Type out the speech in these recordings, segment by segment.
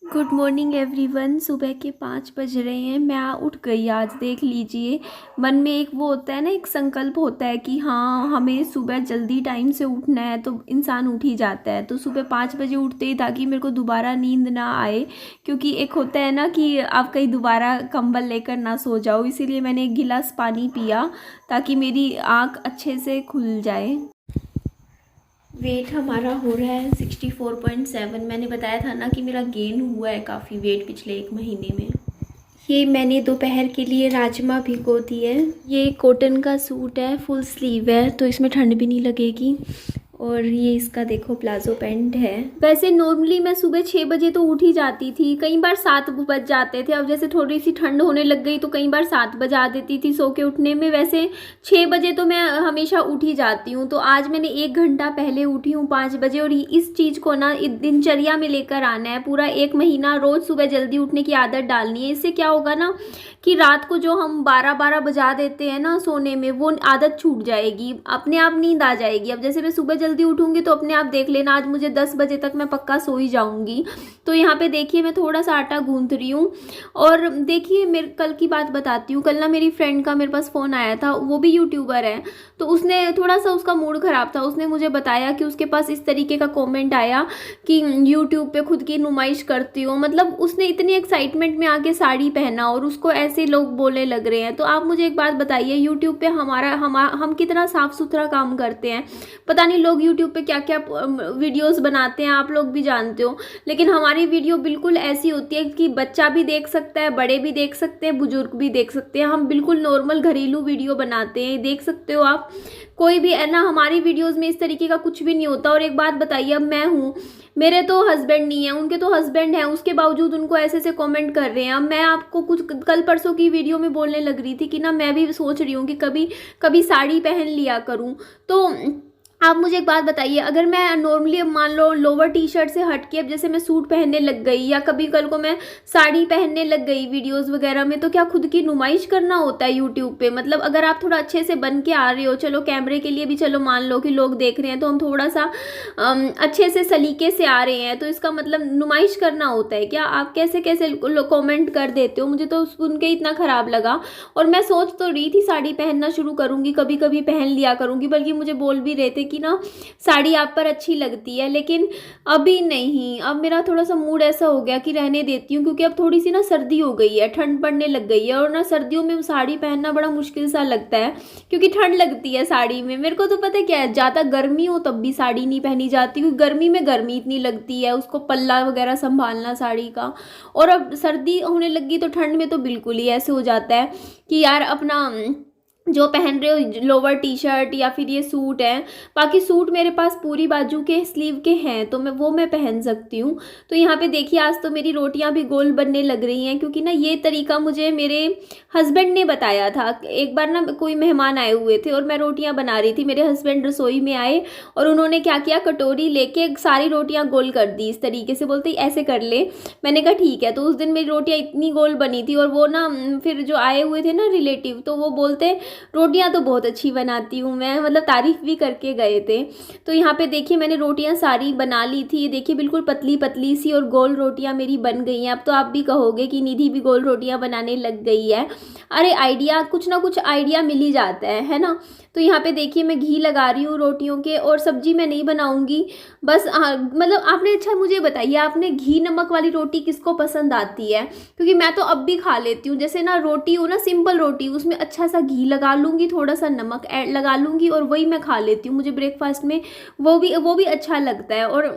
Good morning everyone. सुबह के 5 बज रहे हैं। मैं उठ गई आज, देख लीजिए। मन में एक वो होता है ना, एक संकल्प होता है कि हाँ हमें सुबह जल्दी टाइम से उठना है, तो इंसान उठ ही जाता है। तो सुबह 5 बजे उठते ही, ताकि मेरे को दोबारा नींद ना आए, क्योंकि एक होता है ना कि आप कहीं दोबारा कंबल लेकर ना सो जाओ। इसीलिए मैंने एक गिलास पानी पिया ताकि मेरी आँख अच्छे से खुल जाए। वेट हमारा हो रहा है 64.7। मैंने बताया था ना कि मेरा गेन हुआ है काफ़ी वेट पिछले 1 महीने में। ये मैंने दोपहर के लिए राजमा भिगो दिए। ये कॉटन का सूट है, फुल स्लीव है, तो इसमें ठंड भी नहीं लगेगी। और ये इसका देखो प्लाजो पैंट है। वैसे नॉर्मली मैं सुबह 6 बजे तो उठ ही जाती थी, कई बार 7 बज जाते थे। अब जैसे थोड़ी सी ठंड होने लग गई तो कई बार 7 बजा देती थी सो के उठने में। वैसे 6 बजे तो मैं हमेशा उठ ही जाती हूँ। तो आज मैंने 1 घंटा पहले उठी हूँ 5 बजे। और इस चीज़ को ना दिनचर्या में लेकर आना है। पूरा 1 महीना रोज़ सुबह जल्दी उठने की आदत डालनी है। इससे क्या होगा ना कि रात को जो हम 12-12 बजा देते हैं ना सोने में, वो आदत छूट जाएगी, अपने आप नींद आ जाएगी। अब जैसे मैं सुबह जल्दी उठूंगी तो अपने आप देख लेना, आज मुझे 10 बजे तक मैं पक्का सो ही जाऊंगी। तो यहाँ पे देखिए मैं थोड़ा सा आटा गूंथ रही हूँ। और देखिए मेरे कल की बात बताती हूँ। कल ना मेरी फ्रेंड का मेरे पास फ़ोन आया था, वो भी यूट्यूबर है। तो उसने थोड़ा सा, उसका मूड ख़राब था। उसने मुझे बताया कि उसके पास इस तरीके का कॉमेंट आया कि यूट्यूब पे खुद की नुमाइश करती हो। मतलब उसने इतनी एक्साइटमेंट में आके साड़ी पहना और उसको ऐसे लोग बोलने लग रहे हैं। तो आप मुझे एक बात बताइए, यूट्यूब पे हम कितना साफ सुथरा काम करते हैं। पता नहीं लोग यूट्यूब पे क्या क्या वीडियोस बनाते हैं, आप लोग भी जानते हो। लेकिन हमारी वीडियो बिल्कुल ऐसी होती है कि बच्चा भी देख सकता है, बड़े भी देख सकते हैं, बुजुर्ग भी देख सकते हैं। हम बिल्कुल नॉर्मल घरेलू वीडियो बनाते हैं, देख सकते हो आप। कोई भी है ना, हमारी वीडियोस में इस तरीके का कुछ भी नहीं होता। और एक बात बताइए, अब मैं हूँ, मेरे तो हस्बैंड नहीं है, उनके तो हस्बैंड हैं, उसके बावजूद उनको ऐसे ऐसे कमेंट कर रहे हैं। अब मैं आपको कुछ कल परसों की वीडियो में बोलने लग रही थी कि ना मैं भी सोच रही हूँ कि कभी कभी साड़ी पहन लिया करूँ। तो आप मुझे एक बात बताइए, अगर मैं नॉर्मली अब मान लो लोअर टी शर्ट से हट के अब जैसे मैं सूट पहनने लग गई, या कभी कल को मैं साड़ी पहनने लग गई वीडियोस वगैरह में, तो क्या खुद की नुमाइश करना होता है यूट्यूब पे? मतलब अगर आप थोड़ा अच्छे से बन के आ रहे हो, चलो कैमरे के लिए भी, चलो मान लो कि लोग देख रहे हैं तो हम थोड़ा सा अच्छे से सलीके से आ रहे हैं, तो इसका मतलब नुमाइश करना होता है क्या? आप कैसे कैसे कॉमेंट कर देते हो, मुझे तो सुन के इतना ख़राब लगा। और मैं सोच तो रही थी साड़ी पहनना शुरू करूँगी, कभी कभी पहन लिया करूँगी, बल्कि मुझे बोल भी रहे थे कि ना साड़ी आप पर अच्छी लगती है। लेकिन अभी नहीं, अब मेरा थोड़ा सा मूड ऐसा हो गया कि रहने देती हूँ, क्योंकि अब थोड़ी सी ना सर्दी हो गई है, ठंड पड़ने लग गई है। और ना सर्दियों में साड़ी पहनना बड़ा मुश्किल सा लगता है, क्योंकि ठंड लगती है साड़ी में। मेरे को तो पता है क्या है, ज़्यादा गर्मी हो तब भी साड़ी नहीं पहनी जाती, क्योंकि गर्मी में गर्मी इतनी लगती है, उसको पल्ला वगैरह संभालना साड़ी का। और अब सर्दी होने लगी तो ठंड में तो बिल्कुल ही ऐसे हो जाता है कि यार अपना जो पहन रहे हो लोअर टी शर्ट या फिर ये सूट है, बाकी सूट मेरे पास पूरी बाजू के स्लीव के हैं, तो मैं पहन सकती हूँ। तो यहाँ पे देखिए आज तो मेरी रोटियां भी गोल बनने लग रही हैं, क्योंकि ना ये तरीका मुझे मेरे हस्बैंड ने बताया था। एक बार ना कोई मेहमान आए हुए थे और मैं रोटियां बना रही थी, मेरे हस्बैंड रसोई में आए और उन्होंने क्या किया, कटोरी लेके सारी रोटियां गोल कर दी इस तरीके से, बोलते ऐसे कर ले। मैंने कहा ठीक है। तो उस दिन मेरी रोटियां इतनी गोल बनी थी, और वो ना फिर जो आए हुए थे ना रिलेटिव, तो वो बोलते रोटियां तो बहुत अच्छी बनाती हूँ मैं, मतलब तारीफ भी करके गए थे। तो यहाँ पे देखिए मैंने रोटियां सारी बना ली थी, देखिए बिल्कुल पतली पतली सी और गोल रोटियां मेरी बन गई हैं। अब तो आप भी कहोगे कि निधि भी गोल रोटियां बनाने लग गई है। अरे आइडिया, कुछ ना कुछ आइडिया मिल ही जाता है ना। तो यहाँ पे देखिए मैं घी लगा रही हूँ रोटियों के, और सब्जी मैं नहीं बनाऊंगी बस। मतलब आपने, अच्छा मुझे बताइए, आपने घी नमक वाली रोटी किसको पसंद आती है? क्योंकि मैं तो अब भी खा लेती हूँ। जैसे ना रोटी हो ना, सिंपल रोटी, उसमें अच्छा सा घी लगा लूँगी, थोड़ा सा नमक ऐड लगा लूँगी, और वही मैं खा लेती हूँ। मुझे ब्रेकफास्ट में वो भी अच्छा लगता है। और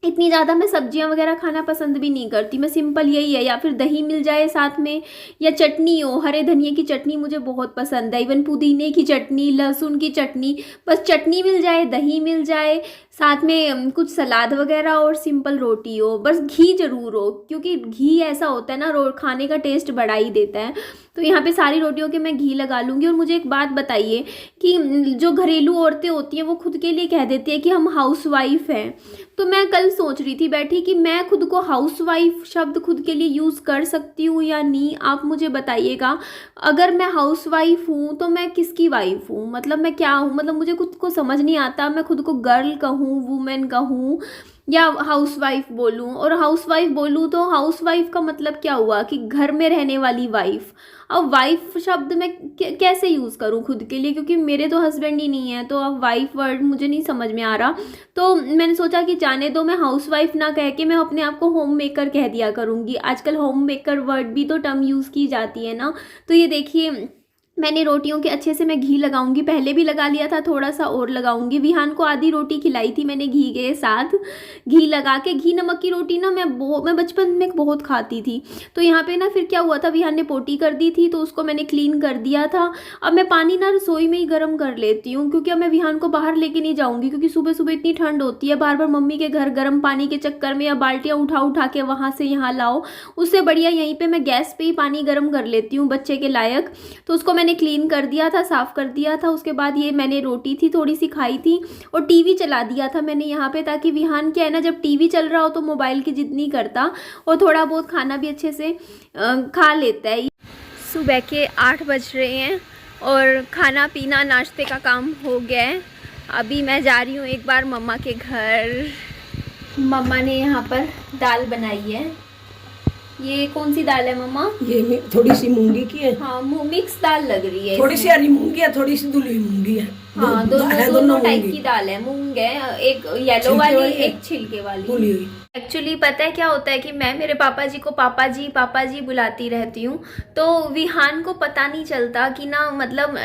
इतनी ज़्यादा मैं सब्जियां वगैरह खाना पसंद भी नहीं करती, मैं सिंपल यही है, या फिर दही मिल जाए साथ में, या चटनी हो, हरे धनिए की चटनी मुझे बहुत पसंद है, इवन पुदीने की चटनी, लहसुन की चटनी, बस चटनी मिल जाए, दही मिल जाए साथ में, कुछ सलाद वगैरह, और सिंपल रोटी हो, बस घी जरूर हो, क्योंकि घी ऐसा होता है ना, खाने का टेस्ट बढ़ा ही देता है। तो यहाँ पे सारी रोटियों के मैं घी लगा लूँगी। और मुझे एक बात बताइए कि जो घरेलू औरतें होती हैं वो खुद के लिए कह देती है कि हम हाउस वाइफ हैं। तो मैं कल सोच रही थी बैठी कि मैं खुद को हाउसवाइफ शब्द खुद के लिए यूज़ कर सकती हूँ या नहीं, आप मुझे बताइएगा। अगर मैं हाउसवाइफ हूँ तो मैं किसकी वाइफ हूँ? मतलब मैं क्या हूँ? मतलब मुझे खुद को समझ नहीं आता, मैं खुद को गर्ल कहूँ, वुमेन कहूँ, या हाउसवाइफ बोलूँ, और हाउसवाइफ बोलूँ तो हाउसवाइफ का मतलब क्या हुआ कि घर में रहने वाली वाइफ। अब वाइफ शब्द मैं कैसे यूज़ करूँ खुद के लिए, क्योंकि मेरे तो हस्बैंड ही नहीं है, तो अब वाइफ वर्ड मुझे नहीं समझ में आ रहा। तो मैंने सोचा कि जाने दो, मैं हाउसवाइफ ना कह के मैं अपने आप को होम मेकर कह दिया करूँगी। आजकल होम मेकर वर्ड भी तो टर्म यूज़ की जाती है ना। तो ये देखिए, मैंने रोटियों के अच्छे से मैं घी लगाऊंगी, पहले भी लगा लिया था, थोड़ा सा और लगाऊंगी। विहान को आधी रोटी खिलाई थी मैंने घी के साथ, घी लगा के। घी नमक की रोटी ना मैं बचपन में बहुत खाती थी। तो यहाँ पे ना फिर क्या हुआ था, विहान ने पोटी कर दी थी तो उसको मैंने क्लीन कर दिया था। अब मैं पानी ना रसोई में ही गर्म कर लेती हूँ, क्योंकि अब मैं विहान को बाहर लेके नहीं जाऊँगी, क्योंकि सुबह सुबह इतनी ठंड होती है, बार बार मम्मी के घर गर्म पानी के चक्कर में या बाल्टियाँ उठा उठा के वहाँ से यहाँ लाओ। उससे बढ़िया यहीं पर मैं गैस पर ही पानी गर्म कर लेती हूँ बच्चे के लायक। तो उसको मैंने क्लीन कर दिया था, साफ़ कर दिया था। उसके बाद ये मैंने रोटी थी थोड़ी सी खाई थी, और टीवी चला दिया था मैंने यहाँ पे, ताकि विहान क्या है ना, जब टीवी चल रहा हो तो मोबाइल की जिद नहीं करता, और थोड़ा बहुत खाना भी अच्छे से खा लेता है। सुबह के 8 बज रहे हैं और खाना पीना नाश्ते का काम हो गया है। अभी मैं जा रही हूँ एक बार मम्मा के घर। मम्मा ने यहाँ पर दाल बनाई है। ये कौन सी दाल है मम्मा? ये थोड़ी सी मूंगी की है। हाँ, मिक्स दाल लग रही है। थोड़ी सी हरी मूंगी है, थोड़ी सी धुली हुई मूंगी है। हाँ, दोनों टाइप की दाल है। मूंग है, एक येलो वाली, एक छिलके वाली धुली हुई। एक्चुअली पता है क्या होता है कि मैं मेरे पापा जी को पापा जी बुलाती रहती हूँ, तो विहान को पता नहीं चलता कि ना, मतलब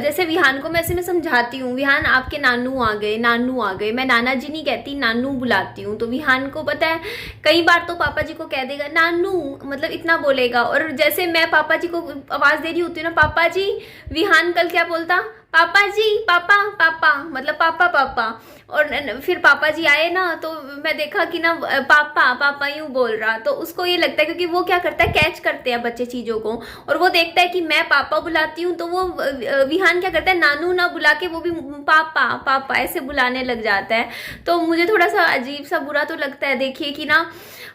जैसे विहान को मैं ऐसे में समझाती हूँ, विहान आपके नानू आ गए, नानू आ गए। मैं नाना जी नहीं कहती, नानू बुलाती हूँ। तो विहान को पता है, कई बार तो पापा जी को कह देगा नानू, मतलब इतना बोलेगा। और जैसे मैं पापा जी को आवाज़ दे रही होती हूँ ना, पापा जी, विहान कल क्या बोलता, पापा जी, पापा पापा, मतलब पापा पापा। और फिर पापा जी आए ना, तो मैं देखा कि ना पापा पापा यूँ बोल रहा। तो उसको ये लगता है, क्योंकि वो क्या करता है, कैच करते हैं बच्चे चीज़ों को, और वो देखता है कि मैं पापा बुलाती हूँ, तो वो विहान क्या करता है, नानू ना बुला के वो भी पापा पापा ऐसे बुलाने लग जाता है। तो मुझे थोड़ा सा अजीब सा बुरा तो लगता है। देखिए कि ना,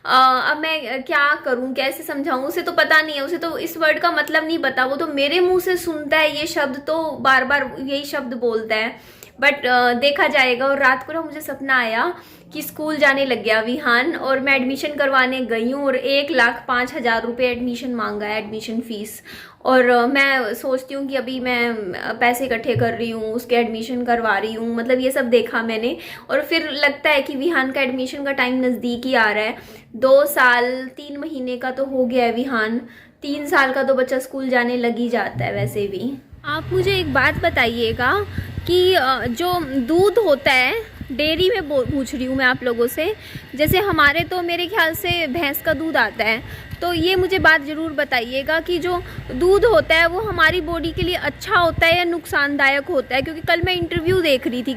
अब मैं क्या करूं, कैसे समझाऊं, उसे तो पता नहीं है, उसे तो इस वर्ड का मतलब नहीं पता। वो तो मेरे मुंह से सुनता है ये शब्द, तो बार बार यही शब्द बोलता है। बट देखा जाएगा। और रात को ना मुझे सपना आया कि स्कूल जाने लग गया विहान, और मैं एडमिशन करवाने गई हूँ, और 1,05,000 रुपये एडमिशन मांगा है, एडमिशन फ़ीस। और मैं सोचती हूँ कि अभी मैं पैसे इकट्ठे कर रही हूँ, उसके एडमिशन करवा रही हूँ, मतलब ये सब देखा मैंने। और फिर लगता है कि विहान का एडमिशन का टाइम नज़दीक ही आ रहा है। 2 साल 3 महीने का तो हो गया है विहान, 3 साल का तो बच्चा स्कूल जाने लग ही जाता है वैसे भी। आप मुझे एक बात बताइएगा कि जो दूध होता है, डेयरी में पूछ रही हूँ मैं आप लोगों से, जैसे हमारे तो मेरे ख्याल से भैंस का दूध आता है, तो ये मुझे बात ज़रूर बताइएगा कि जो दूध होता है वो हमारी बॉडी के लिए अच्छा होता है या नुकसानदायक होता है। क्योंकि कल मैं इंटरव्यू देख रही थी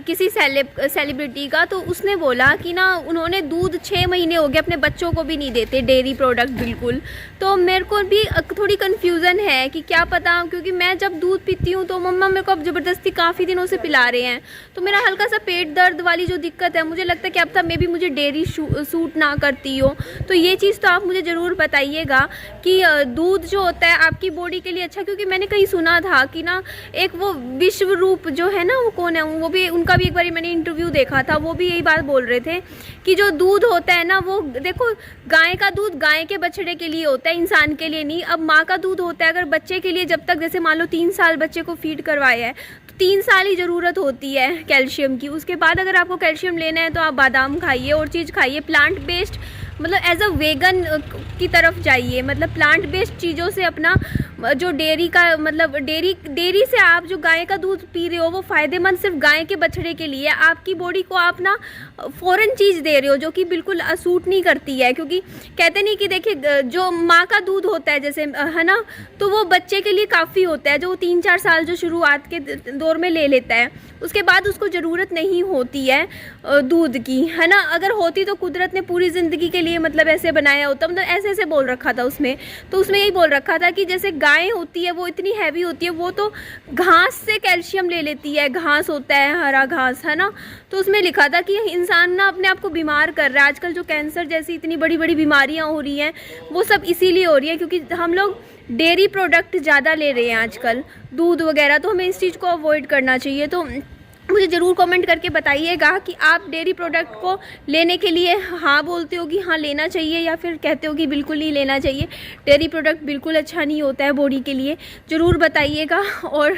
किसी सेलिब्रिटी का, तो उसने बोला कि ना उन्होंने दूध 6 महीने हो गए अपने बच्चों को भी नहीं देते, डेयरी प्रोडक्ट बिल्कुल। तो मेरे को भी थोड़ी कन्फ्यूज़न है कि क्या पता, क्योंकि मैं जब दूध पीती हूँ तो मम्मा मेरे को अब ज़बरदस्ती काफ़ी दिनों से पिला रहे हैं, तो मेरा हल्का सा पेट दर्द वाली जो दिक्कत है, मुझे लगता है कि अब तक मे भी मुझे डेयरी सूट ना करती हो। तो ये चीज़ तो आप मुझे ज़रूर बताइएगा कि दूध जो होता है आपकी बॉडी के लिए अच्छा। क्योंकि मैंने कहीं सुना था कि ना, एक वो विश्व रूप जो है ना, वो कौन है, वो भी, उनका भी एक बार मैंने इंटरव्यू देखा था, वो भी यही बात बोल रहे थे कि जो दूध होता है ना, वो देखो, गाय का दूध गाय के बछड़े के लिए होता है, इंसान के लिए नहीं। अब माँ का दूध होता है अगर बच्चे के लिए, जब तक जैसे मान लो 3 साल बच्चे को फीड करवाया है, तो 3 साल ही ज़रूरत होती है कैल्शियम की। उसके बाद अगर आपको कैल्शियम लेना है तो आप बादाम खाइए और चीज़ खाइए, प्लांट बेस्ड, मतलब एज अ वेगन की तरफ जाइए, मतलब प्लांट बेस्ड चीज़ों से अपना जो डेयरी का, मतलब डेयरी से आप जो गाय का दूध पी रहे हो वो फ़ायदेमंद सिर्फ गाय के बछड़े के लिए। आपकी बॉडी को आप ना फ़ॉरेन चीज़ दे रहे हो जो कि बिल्कुल सूट नहीं करती है। क्योंकि कहते नहीं कि देखिए, जो माँ का दूध होता है जैसे, है ना, तो वो बच्चे के लिए काफ़ी होता है, जो 3-4 साल जो शुरुआत के दौर में ले लेता है, उसके बाद उसको ज़रूरत नहीं होती है दूध की, है ना। अगर होती तो कुदरत ने पूरी ज़िंदगी के लिए मतलब ऐसे बनाया होता, मतलब ऐसे बोल रखा था उसमें। तो उसमें यही बोल रखा था कि जैसे गाय होती है वो इतनी हैवी होती है, वो तो घास से कैल्शियम ले लेती है, घास होता है, हरा घास, है ना। तो उसमें लिखा था कि इंसान ना अपने आप को बीमार कर रहा है आजकल, जो कैंसर जैसी इतनी बड़ी बड़ी बीमारियाँ हो रही हैं वो सब इसीलिए हो रही है क्योंकि हम लोग डेयरी प्रोडक्ट ज़्यादा ले रहे हैं आजकल, दूध वगैरह। तो हमें इस चीज़ को अवॉइड करना चाहिए। तो मुझे ज़रूर कमेंट करके बताइएगा कि आप डेयरी प्रोडक्ट को लेने के लिए हाँ बोलते हो कि हाँ लेना चाहिए, या फिर कहते हो कि बिल्कुल नहीं लेना चाहिए। डेयरी प्रोडक्ट बिल्कुल अच्छा नहीं होता है बॉडी के लिए, ज़रूर बताइएगा। और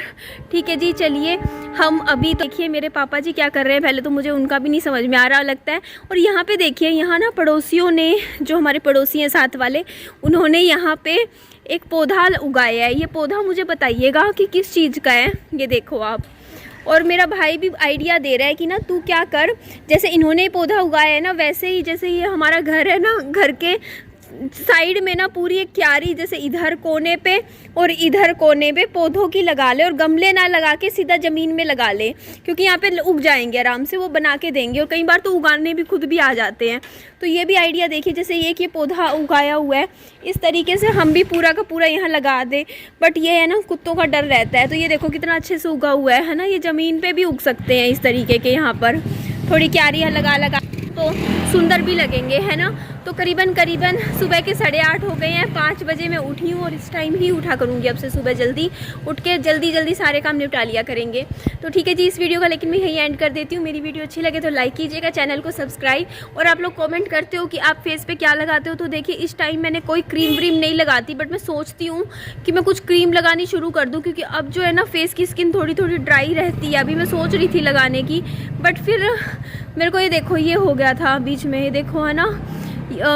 ठीक है जी, चलिए हम अभी तो देखिए मेरे पापा जी क्या कर रहे हैं, पहले तो मुझे उनका भी नहीं समझ में आ रहा लगता है। और यहाँ पर देखिए, यहाँ ना पड़ोसियों ने, जो हमारे पड़ोसी हैं साथ वाले, उन्होंने यहाँ पर एक पौधा उगाया है। ये पौधा मुझे बताइएगा कि किस चीज़ का है, ये देखो आप। और मेरा भाई भी आइडिया दे रहा है कि ना तू क्या कर, जैसे इन्होंने पौधा उगाया है ना, वैसे ही जैसे ये हमारा घर है ना, घर के साइड में ना पूरी एक क्यारी, जैसे इधर कोने पे और इधर कोने पे पौधों की लगा ले, और गमले ना लगा के सीधा ज़मीन में लगा ले, क्योंकि यहाँ पे उग जाएंगे आराम से, वो बना के देंगे। और कई बार तो उगाने भी खुद भी आ जाते हैं। तो ये भी आइडिया देखिए, जैसे ये पौधा उगाया हुआ है, इस तरीके से हम भी पूरा का पूरा यहाँ लगा दें। बट ये है ना, कुत्तों का डर रहता है। तो ये देखो कितना अच्छे से उगा हुआ है ना, ये ज़मीन पर भी उग सकते हैं इस तरीके के। यहाँ पर थोड़ी क्यारियाँ लगा तो सुंदर भी लगेंगे, है ना। तो करीबन सुबह के 8:30 हो गए हैं। 5 बजे मैं उठी हूँ, और इस टाइम ही उठा करूँगी अब से, सुबह जल्दी उठ के जल्दी सारे काम निपटा लिया करेंगे। तो ठीक है जी, इस वीडियो का लेकिन मैं यही एंड कर देती हूँ। मेरी वीडियो अच्छी लगे तो लाइक कीजिएगा, चैनल को सब्सक्राइब। और आप लोग कमेंट करते हो कि आप फेस पे क्या लगाते हो। तो देखिए, इस टाइम मैंने कोई क्रीम व्रीम नहीं लगाती, बट मैं सोचती हूँ कि मैं कुछ क्रीम लगानी शुरू कर दूँ, क्योंकि अब जो है ना फेस की स्किन थोड़ी ड्राई रहती है। अभी मैं सोच रही थी लगाने की, बट फिर मेरे को ये देखो, ये हो गया था बीच में, ये देखो, है ना।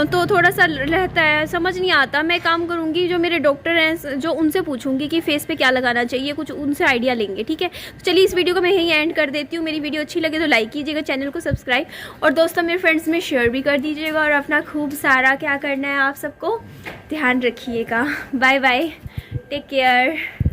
तो थोड़ा सा रहता है, समझ नहीं आता। मैं काम करूँगी, जो मेरे डॉक्टर हैं जो उनसे पूछूंगी कि फेस पे क्या लगाना चाहिए, कुछ उनसे आइडिया लेंगे, ठीक है। तो चलिए इस वीडियो को मैं यहीं एंड कर देती हूँ। मेरी वीडियो अच्छी लगे तो लाइक कीजिएगा, चैनल को सब्सक्राइब, और दोस्तों मेरे फ्रेंड्स में शेयर भी कर दीजिएगा। और अपना खूब सारा क्या करना है, आप सबको ध्यान रखिएगा। Bye bye, take care.